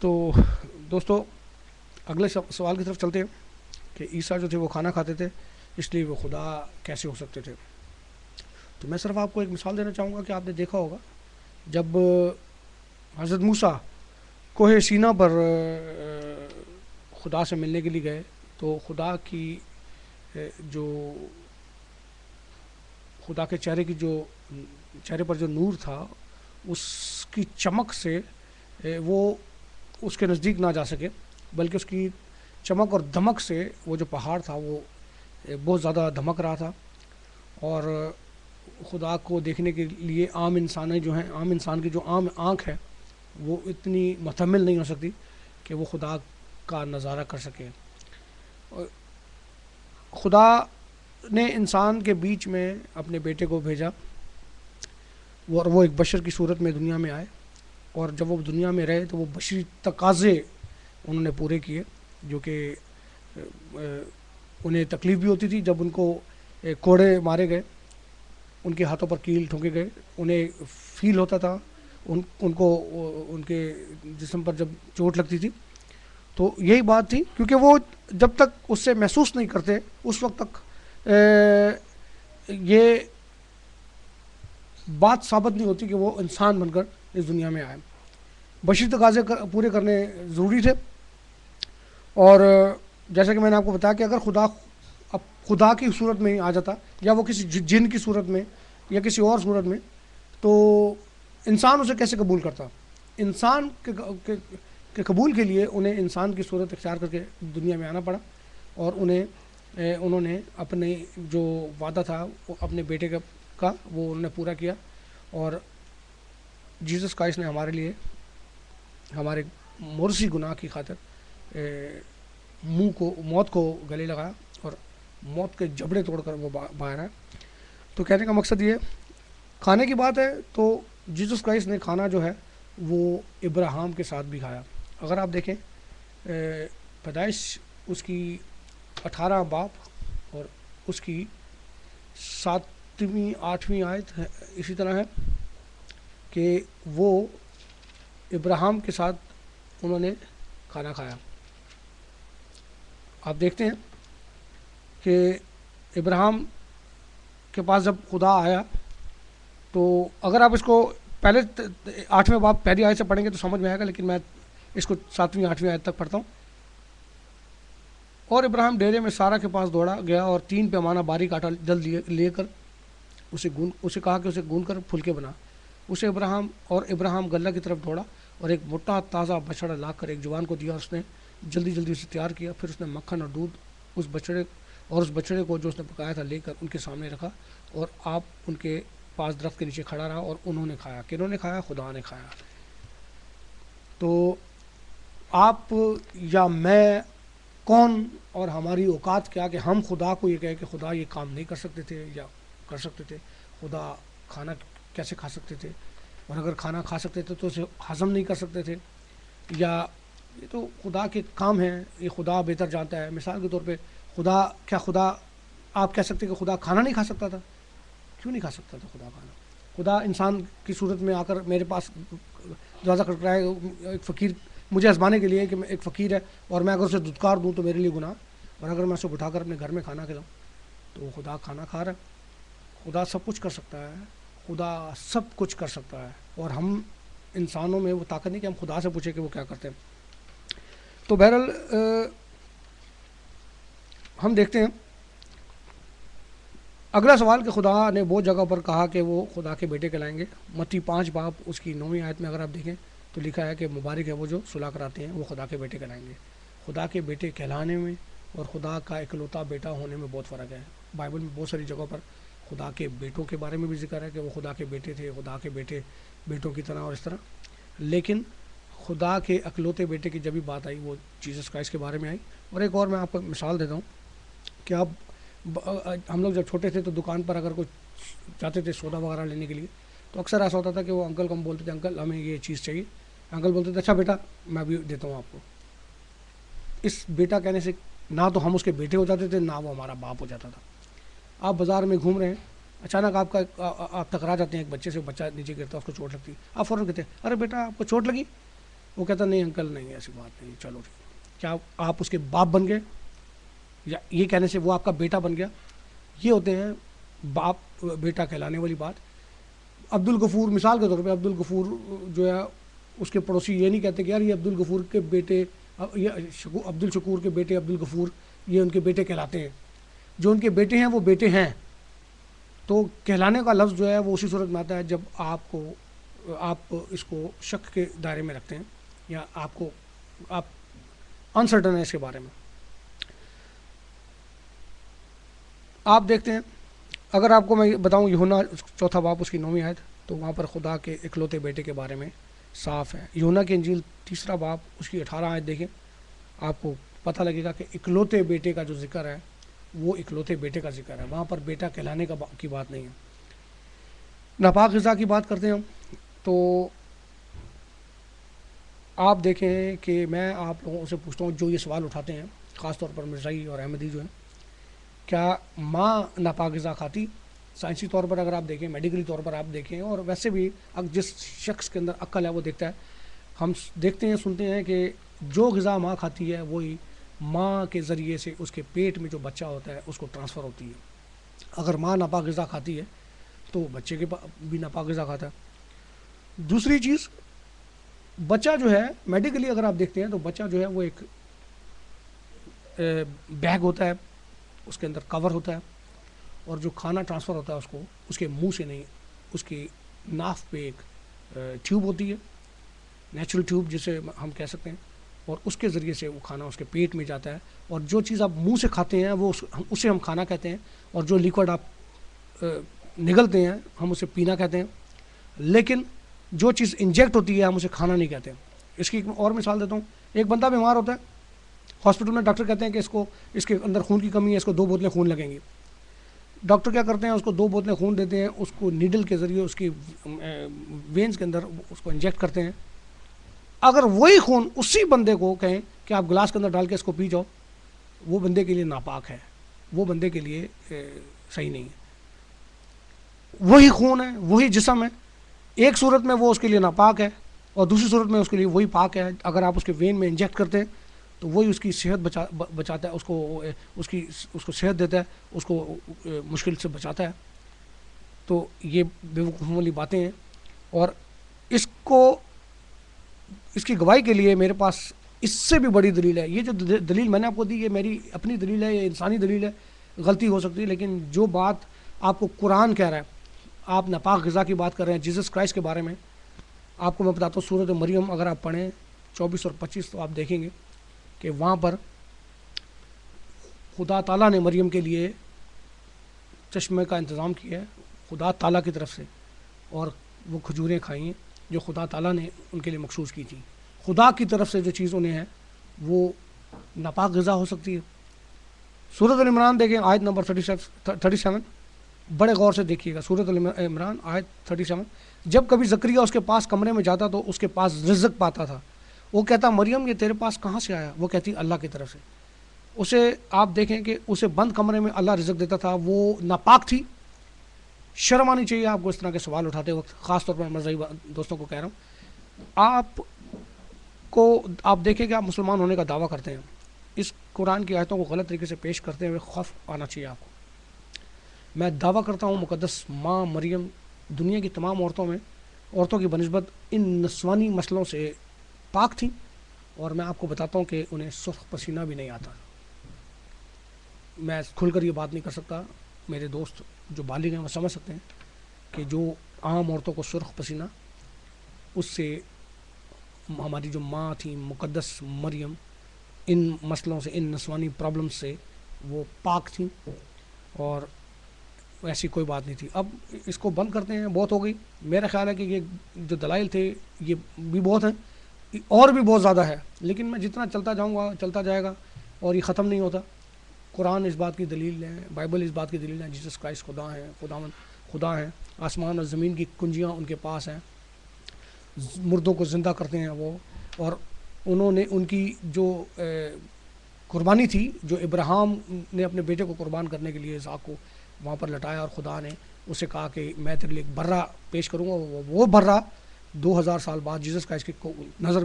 تو دوستو اگلے سوال کی طرف چلتے ہیں کہ عیسیٰ جو تھے وہ کھانا کھاتے تھے، اس لیے وہ خدا کیسے ہو سکتے تھے؟ تو میں صرف آپ کو ایک مثال دینا چاہوں گا کہ آپ نے دیکھا ہوگا جب حضرت موسیٰ کوہ سینا پر خدا سے ملنے کے لیے گئے، تو جو خدا کے چہرے پر جو نور تھا، اس کی چمک سے وہ اس کے نزدیک نہ جا سکے، بلکہ اس کی چمک اور دمک سے وہ جو پہاڑ تھا وہ بہت زیادہ دھمک رہا تھا، اور خدا کو دیکھنے کے لیے عام انسان کی جو عام آنکھ ہے وہ اتنی محتمل نہیں ہو سکتی کہ وہ خدا کا نظارہ کر سکے۔ خدا نے انسان کے بیچ میں اپنے بیٹے کو بھیجا، اور وہ ایک بشر کی صورت میں دنیا میں آئے، اور جب وہ دنیا میں رہے تو وہ بشری تقاضے انہوں نے پورے کیے، جو کہ انہیں تکلیف بھی ہوتی تھی جب ان کو کوڑے مارے گئے، ان کے ہاتھوں پر کیل ٹھونکے گئے، انہیں فیل ہوتا تھا، ان کو ان کے جسم پر جب چوٹ لگتی تھی، تو یہی بات تھی، کیونکہ وہ جب تک اس سے محسوس نہیں کرتے اس وقت تک یہ بات ثابت نہیں ہوتی کہ وہ انسان بن کر اس دنیا میں آئے۔ بشری تقاضے پورے کرنے ضروری تھے، اور جیسا کہ میں نے آپ کو بتایا کہ اگر خدا کی صورت میں آ جاتا، یا وہ کسی جن کی صورت میں یا کسی اور صورت میں، تو انسان اسے کیسے قبول کرتا؟ انسان کے قبول کے لیے انہیں انسان کی صورت اختیار کر کے دنیا میں آنا پڑا، اور انہوں نے اپنے جو وعدہ تھا وہ اپنے بیٹے کا وہ انہوں نے پورا کیا، اور جیسس کرائسٹ نے ہمارے لیے ہمارے مرثی گناہ کی خاطر موت کو گلے لگایا، اور موت کے جبڑے توڑ کر وہ باہر آیا۔ تو کہنے کا مقصد یہ کھانے کی بات ہے، تو جیسس کرائسٹ نے کھانا جو ہے وہ ابراہیم کے ساتھ بھی کھایا۔ اگر آپ دیکھیں پیدائش اس کی 18 باب اور اس کی 7ویں 8ویں آیت اسی طرح ہے کہ وہ ابراہیم کے ساتھ انہوں نے کھانا کھایا۔ آپ دیکھتے ہیں کہ ابراہیم کے پاس جب خدا آیا، تو اگر آپ اس کو پہلے 8ویں باب پہلی آیت سے پڑھیں گے تو سمجھ میں آئے گا، لیکن میں اس کو 7ویں 8ویں آیت تک پڑھتا ہوں۔ اور ابراہیم ڈیرے میں سارا کے پاس دوڑا گیا اور 3 پیمانہ باریک آٹا جلد لے کر اسے کہا کہ اسے گوندھ کر پھلکے بنا۔ ابراہیم غلہ کی طرف دوڑا اور ایک موٹا تازہ بچڑا لا کر ایک جوان کو دیا، اور اس نے جلدی اسے تیار کیا۔ پھر اس نے مکھن اور دودھ اس بچڑے کو جو اس نے پکایا تھا لے کر ان کے سامنے رکھا، اور آپ ان کے پاس درخت کے نیچے کھڑا رہا، اور انہوں نے کھایا۔ کنہوں نے کھایا؟ خدا نے کھایا۔ تو آپ یا میں کون اور ہماری اوقات کیا کہ ہم خدا کو یہ کہیں کہ خدا یہ کام نہیں کر سکتے تھے یا کر سکتے تھے؟ خدا کھانا کیسے کھا سکتے تھے؟ اور اگر کھانا کھا سکتے تھے تو اسے ہضم نہیں کر سکتے تھے؟ یا یہ تو خدا کے کام ہیں، یہ خدا بہتر جانتا ہے۔ مثال کے طور پہ خدا آپ کہہ سکتے کہ خدا کھانا نہیں کھا سکتا تھا؟ کیوں نہیں کھا سکتا تھا خدا کھانا؟ خدا انسان کی صورت میں آ کر میرے پاس دروازہ کھٹکھٹائے، ایک فقیر مجھے آزمانے کے لیے کہ میں ایک فقیر ہے، اور میں اگر اسے دھتکار دوں تو میرے لیے گناہ، اور اگر میں اسے بٹھا کر اپنے گھر میں کھانا کھلاؤں تو خدا کھانا کھا رہا ہے۔ خدا سب کچھ کر سکتا ہے، خدا سب کچھ کر سکتا ہے، اور ہم انسانوں میں وہ طاقت نہیں کہ ہم خدا سے پوچھیں کہ وہ کیا کرتے ہیں۔ تو بہرحال ہم دیکھتے ہیں اگلا سوال کہ خدا نے وہ جگہ پر کہا کہ وہ خدا کے بیٹے کہلائیں گے۔ متی 5 باب اس کی 9ویں آیت میں اگر آپ دیکھیں تو لکھا ہے کہ مبارک ہے وہ جو صلح کراتے ہیں، وہ خدا کے بیٹے کہلائیں گے۔ خدا کے بیٹے کہلانے میں اور خدا کا اکلوتا بیٹا ہونے میں بہت فرق ہے۔ بائبل میں بہت ساری جگہوں پر خدا کے بیٹوں کے بارے میں بھی ذکر ہے کہ وہ خدا کے بیٹے تھے، خدا کے بیٹے بیٹوں کی طرح اور اس طرح، لیکن خدا کے اکلوتے بیٹے کی جب بھی بات آئی وہ جیسس کرائسٹ کے بارے میں آئی۔ اور ایک اور میں آپ کو مثال دیتا ہوں کہ ہم لوگ جب چھوٹے تھے تو دکان پر اگر کوئی جاتے تھے سودا وغیرہ لینے کے لیے تو اکثر ایسا ہوتا تھا کہ وہ انکل کو ہم بولتے تھے انکل ہمیں یہ چیز چاہیے، انکل بولتے تھے اچھا بیٹا میں بھی دیتا ہوں آپ کو۔ اس بیٹا کہنے سے نہ تو ہم اس کے بیٹے ہو جاتے تھے نہ وہ ہمارا باپ ہو جاتا تھا۔ آپ بازار میں گھوم رہے ہیں، اچانک آپ ٹکرا جاتے ہیں ایک بچے سے، بچہ نیچے گرتا ہے، اس کو چوٹ لگتی ہے، آپ فوراً کہتے ہیں ارے بیٹا آپ کو چوٹ لگی؟ وہ کہتا نہیں انکل نہیں ایسی بات نہیں, چلو ٹھیک. کیا آپ اس کے باپ بن گئے, یا یہ کہنے سے وہ آپ کا بیٹا بن گیا. یہ ہوتے ہیں باپ بیٹا کہلانے والی بات. عبد الغفور مثال کے طور پہ, عبد الغفور جو ہے اس کے پڑوسی یہ نہیں کہتے کہ یار یہ عبد الغفور کے بیٹے, عبد الشکور کے بیٹے عبد الغفور یہ ان کے بیٹے کہلاتے ہیں. جو ان کے بیٹے ہیں وہ بیٹے ہیں. تو کہلانے کا لفظ جو ہے وہ اسی صورت میں آتا ہے جب آپ اس کو شک کے دائرے میں رکھتے ہیں, یا آپ انسرٹن ہیں اس کے بارے میں. آپ دیکھتے ہیں, اگر آپ کو میں بتاؤں یوحنا 4 باب اس کی 9 آیت, تو وہاں پر خدا کے اکلوتے بیٹے کے بارے میں صاف ہے. یوحنا کی انجیل 3 باب اس کی 18 آیت دیکھیں, آپ کو پتہ لگے گا کہ اکلوتے بیٹے کا جو ذکر ہے وہ اکلوتے بیٹے کا ذکر ہے, وہاں پر بیٹا کہلانے کی بات نہیں ہے. ناپاک غذا کی بات کرتے ہیں ہم, تو آپ دیکھیں کہ میں آپ لوگوں سے پوچھتا ہوں جو یہ سوال اٹھاتے ہیں, خاص طور پر مرزائی اور احمدی جو ہیں, کیا ماں ناپاک غذا کھاتی؟ سائنسی طور پر اگر آپ دیکھیں, میڈیکلی طور پر آپ دیکھیں, اور ویسے بھی جس شخص کے اندر عقل ہے وہ دیکھتا ہے, ہم دیکھتے ہیں سنتے ہیں کہ جو غذا ماں کھاتی ہے وہی ماں کے ذریعے سے اس کے پیٹ میں جو بچہ ہوتا ہے اس کو ٹرانسفر ہوتی ہے. اگر ماں ناپاک غذا کھاتی ہے تو بچے کے بھی ناپاک غذا کھاتا ہے. دوسری چیز, بچہ جو ہے میڈیکلی اگر آپ دیکھتے ہیں تو بچہ جو ہے وہ ایک بیگ ہوتا ہے, اس کے اندر کور ہوتا ہے, اور جو کھانا ٹرانسفر ہوتا ہے اس کو اس کے منہ سے نہیں, اس کی ناف پہ ایک ٹیوب ہوتی ہے, نیچرل ٹیوب جسے ہم کہہ سکتے ہیں, اور اس کے ذریعے سے وہ کھانا اس کے پیٹ میں جاتا ہے. اور جو چیز آپ منہ سے کھاتے ہیں وہ اسے ہم کھانا کہتے ہیں, اور جو لیکوڈ آپ نگلتے ہیں ہم اسے پینا کہتے ہیں. لیکن جو چیز انجیکٹ ہوتی ہے ہم اسے کھانا نہیں کہتے. اس کی ایک اور مثال دیتا ہوں. ایک بندہ بیمار ہوتا ہے, ہاسپٹل میں ڈاکٹر کہتے ہیں کہ اس کے اندر خون کی کمی ہے, اس کو 2 بوتلیں خون لگیں گی. ڈاکٹر کیا کرتے ہیں, اس کو 2 بوتلیں خون دیتے ہیں, اس کو نیڈل کے ذریعے اس کی وینز کے اندر اس کو انجیکٹ کرتے ہیں. اگر وہی خون اسی بندے کو کہیں کہ آپ گلاس کے اندر ڈال کے اس کو پی جاؤ, وہ بندے کے لیے ناپاک ہے, وہ بندے کے لیے صحیح نہیں ہے. وہی خون ہے, وہی جسم ہے, ایک صورت میں وہ اس کے لیے ناپاک ہے اور دوسری صورت میں اس کے لیے وہی پاک ہے. اگر آپ اس کے وین میں انجیکٹ کرتے ہیں تو وہی اس کی صحت بچاتا ہے, اس کو صحت دیتا ہے, اس کو مشکل سے بچاتا ہے. تو یہ بے وقوفوں والی باتیں ہیں. اور اس کی گواہی کے لیے میرے پاس اس سے بھی بڑی دلیل ہے. یہ جو دلیل میں نے آپ کو دی یہ میری اپنی دلیل ہے, یہ انسانی دلیل ہے, غلطی ہو سکتی ہے, لیکن جو بات آپ کو قرآن کہہ رہا ہے, آپ ناپاک غذا کی بات کر رہے ہیں جیسس کرائسٹ کے بارے میں. آپ کو میں بتاتا ہوں, سورۃ مریم اگر آپ پڑھیں 24 اور 25 تو آپ دیکھیں گے کہ وہاں پر خدا تعالیٰ نے مریم کے لیے چشمے کا انتظام کیا ہے خدا تعالیٰ کی طرف سے, اور وہ کھجوریں کھائیں ہیں جو خدا تعالیٰ نے ان کے لیے مخصوص کی تھی. خدا کی طرف سے جو چیز انہیں ہے وہ ناپاک غذا ہو سکتی ہے. سورۃ عمران دیکھیں آیت نمبر 37, بڑے غور سے دیکھیے گا. سورۃ عمران آیت 37, جب کبھی زکریا اس کے پاس کمرے میں جاتا تو اس کے پاس رزق پاتا تھا. وہ کہتا مریم یہ تیرے پاس کہاں سے آیا؟ وہ کہتی اللہ کی طرف سے. اسے آپ دیکھیں کہ اسے بند کمرے میں اللہ رزق دیتا تھا, وہ ناپاک تھی. شرم آنی چاہیے آپ کو اس طرح کے سوال اٹھاتے وقت, خاص طور پر مذہبی دوستوں کو کہہ رہا ہوں. آپ دیکھیں کہ آپ مسلمان ہونے کا دعویٰ کرتے ہیں, اس قرآن کی آیتوں کو غلط طریقے سے پیش کرتے ہوئے خوف آنا چاہیے آپ کو. میں دعویٰ کرتا ہوں مقدس ماں مریم دنیا کی تمام عورتوں کی بنسبت ان نسوانی مسئلوں سے پاک تھیں, اور میں آپ کو بتاتا ہوں کہ انہیں سرخ پسینہ بھی نہیں آتا. میں کھل کر یہ بات نہیں کر سکتا, میرے دوست جو بالغ ہیں وہ سمجھ سکتے ہیں کہ جو عام عورتوں کو سرخ پسینہ, اس سے ہماری جو ماں تھی مقدس مریم ان مسئلوں سے, ان نسوانی پرابلم سے وہ پاک تھیں, اور ایسی کوئی بات نہیں تھی. اب اس کو بند کرتے ہیں, بہت ہو گئی. میرا خیال ہے کہ یہ جو دلائل تھے یہ بھی بہت ہیں, اور بھی بہت زیادہ ہے, لیکن میں جتنا چلتا جاؤں گا چلتا جائے گا اور یہ ختم نہیں ہوتا. قرآن اس بات کی دلیل ہے, بائبل اس بات کی دلیل ہے, جیسس کرائسٹ خدا ہیں, خدا ہیں, آسمان اور زمین کی کنجیاں ان کے پاس ہیں, مردوں کو زندہ کرتے ہیں وہ. اور انہوں نے ان کی جو قربانی تھی, جو ابراہیم نے اپنے بیٹے کو قربان کرنے کے لیے اسحاق کو وہاں پر لٹایا, اور خدا نے اسے کہا کہ میں تیرے لیے ایک برہ پیش کروں گا, وہ برہ 2000 سال بعد جیسس کرائسٹ کی نظر